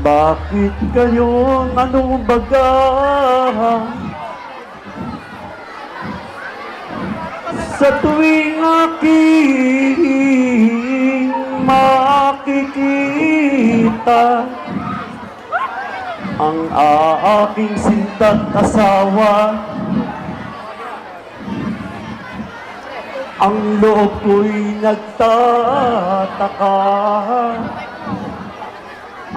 Bakit gayon? Anong baga? Sa tuwing aking makikita ang aking sinta't asawa, ang loob ko'y nagtataka.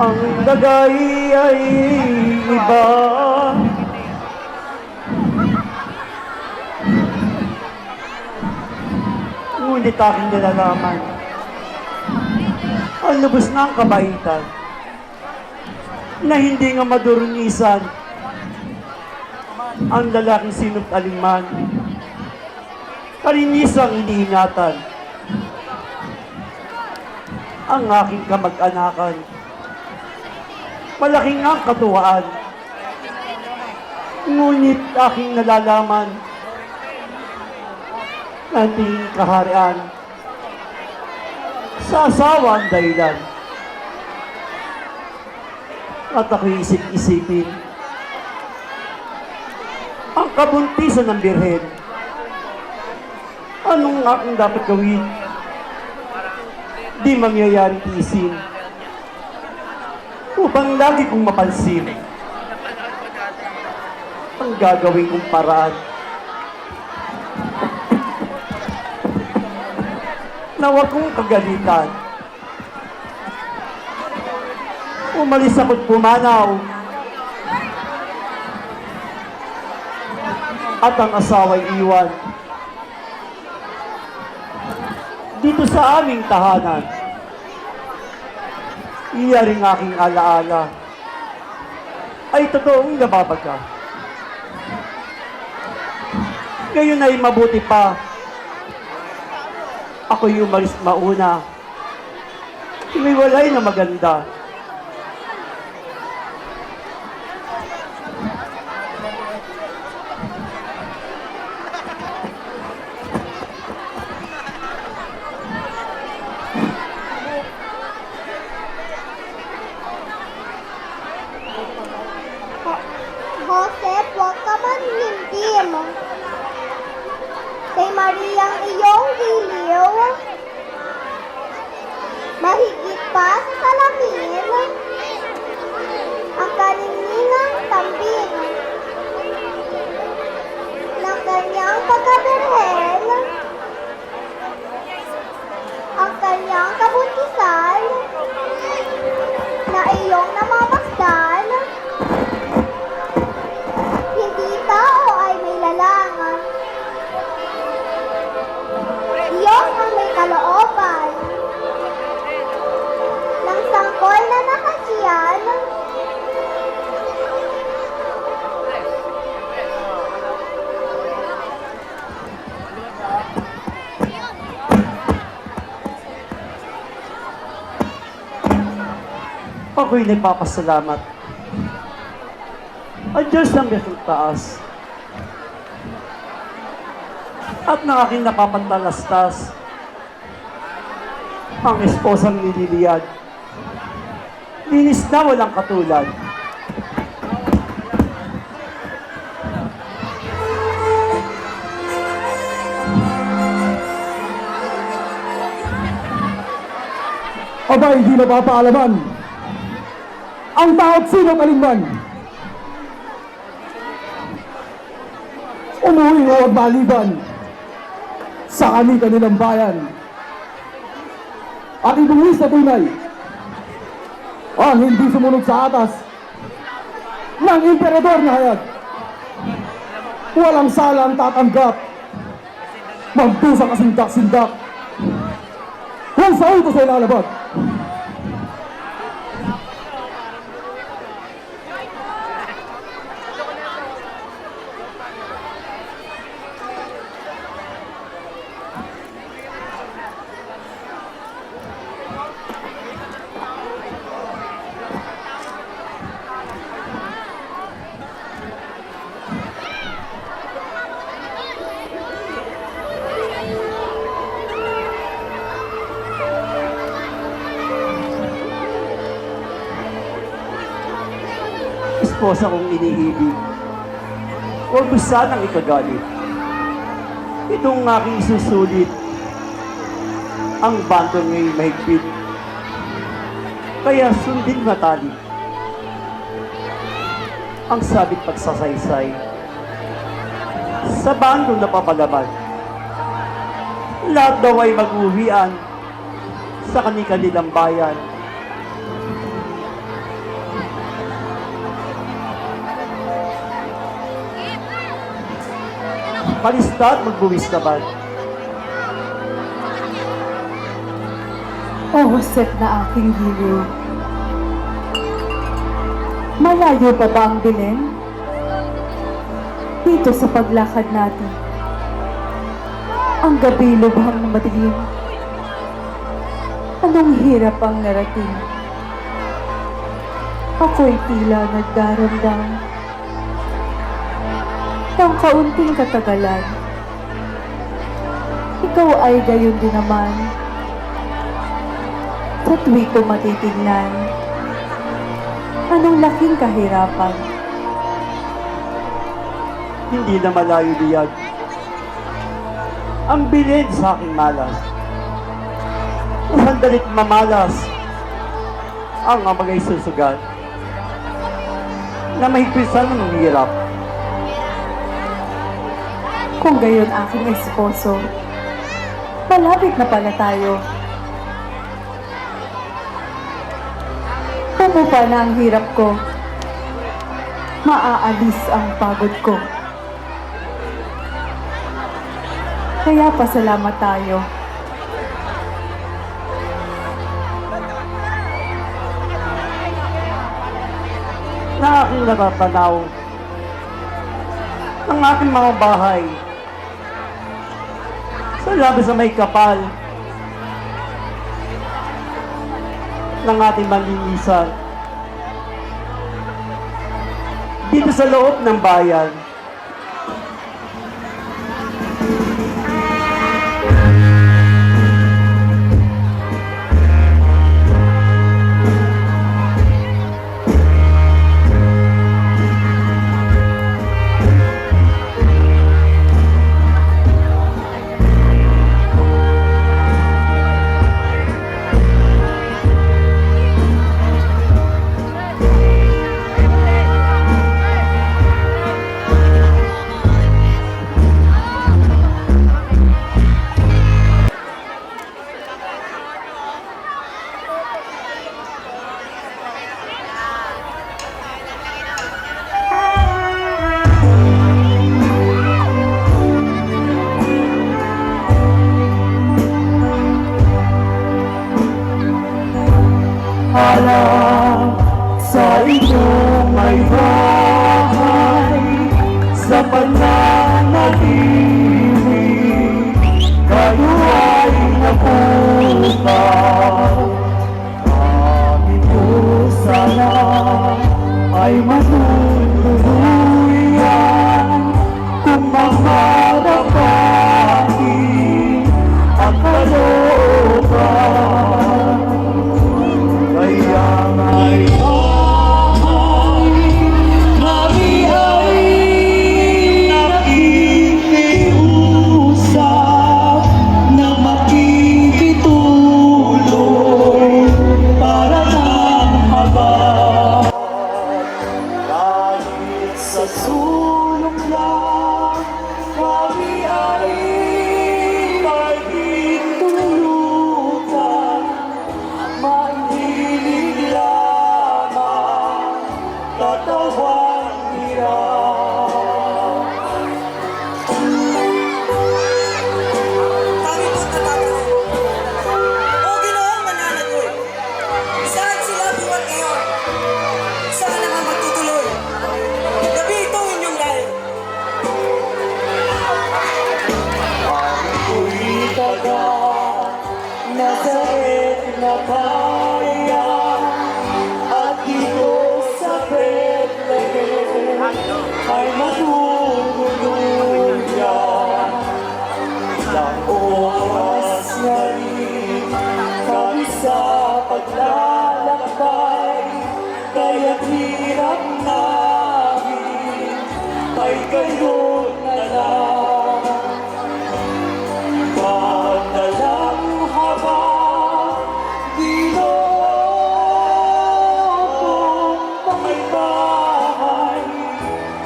Ang lagay ay iba. Ngunit aking nalalaman, ang lubos na ang kabaitan na hindi nga madurunisan ang lalaking sinut alinman. Kalinisang iniingatan ang aking kamag-anakan. Malaking ang katuwaan, ngunit aking nalalaman na ating kaharian sa asawa ang dahilan. At ako'y isip-isipin ang kabuntisan ng birhen. Anong aking dapat gawin? Di mangyayaring tiisin upang lagi kong mapansin ang gagawin kong paraan. Na huwag kong kagalitan. Umalis ako't pumanaw at ang asawa'y iwan dito sa aming tahanan. Iyaring aking alaala ay totoong nababaga. Ngayon ay mabuti pa ako'y umalis mauna. Umiwalay na maganda. Joseph, huwag ka manhimdim. Kay Mariang iyong giliw, mahigit pa sa salamin, ang kaniningang tambing ng kanyang pagkaberhen, ang kanyang kabuntisan na iyong namamasdan. Hindi tao ay may lalangan. Diyos ang may kalooban ng sangkol na nakasiyan. Ako'y nagpapasalamat ang Diyos ng Betong Taas at ng aking napapantalastas ang esposang nililiyad. Linis na walang katulad. Aba, hindi napapaalaman ang tao't sino kalinman. Umuwi o huwag maliban sa kanilang bayan. At ibuwis na tunay ang hindi sumunod sa atas ng emperador na hayag. Walang salang tatanggap, magdusa kasindak-sindak kung sa utos ay lalabag. esposa kong iniibig. Huwag mo sanang ikagalit. Itong aking isusulit, ang bantol ngayong mahigpit. Kaya sundin matali ang sabit pagsasaysay sa bandong napapalaman. Lahat daw ay mag-uwian sa kanilang bayan. Malista at magbuwis naman. O Josep na aking giliw, malayo pa ba ang Belen? Dito sa paglakad natin, ang gabi lubhang na madilim. Anong hirap ang narating? Ako'y tila nagdaramdam ng kaunting katagalan. Ikaw ay gayon din naman. Sa tuwi ko matitignan, anong laking kahirapan. Hindi na malayo diyan. Ang bilin sa aking malas. Sandalit mamalas ang amagay susugat na mahigpisan ng hirap. Kung gayon aking esposo, malapit na pala tayo. Pumupa na ang hirap ko. Maaalis ang pagod ko. Kaya pasalamat tayo. Na aking natatanaw ng aking mga bahay sa labis na may kapal ng ating manlinisan dito sa loob ng bayan. Alam sa inyong may bahay sa pananahimik, kayo ay napupaw. Amin po sana ay matutuluyan kung maharapin ang kalooban. Kaya kami ay nakikiusap na makikitulong para ng habang kahit sa sulong lang kami ay magtutulutan. Mandilig lamang, katawang hirap. Kami po't natatanong, O Ginoong mananagoy, saan sila buwan ngayon? Saan naman magtutuloy? Gabi ito inyong layo. Ako'y taga Nazaret na bayan, at dito sa Bethlehem ay matutuluyan. Ilang oras na rin kami sa paglalakbay, kaya't hirap na ay gayon na lang. Pagdalang habang Ginoo may bahay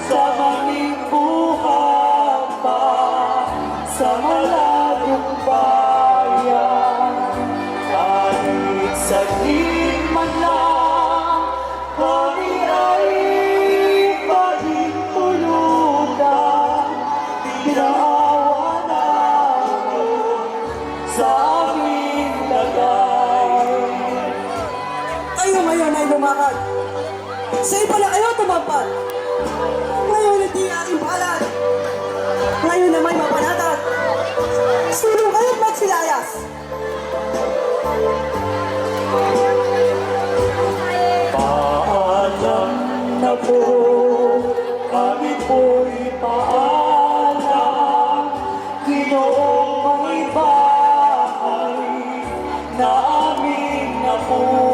sa maming buhat pa sa malayong bayan. Kahit saglit man lang kami ay pahintulutan, pinaawa namin sa aming lagay. Kayo ngayon ay lumakad. Sa iba na kayo tumampat. Ngayon hindi aking palad. Ngayon na may mapanatag. Sino kayo't magsilayas? Paalam na po, kami po'y paalam. Ginoong may bahay na aming napunan.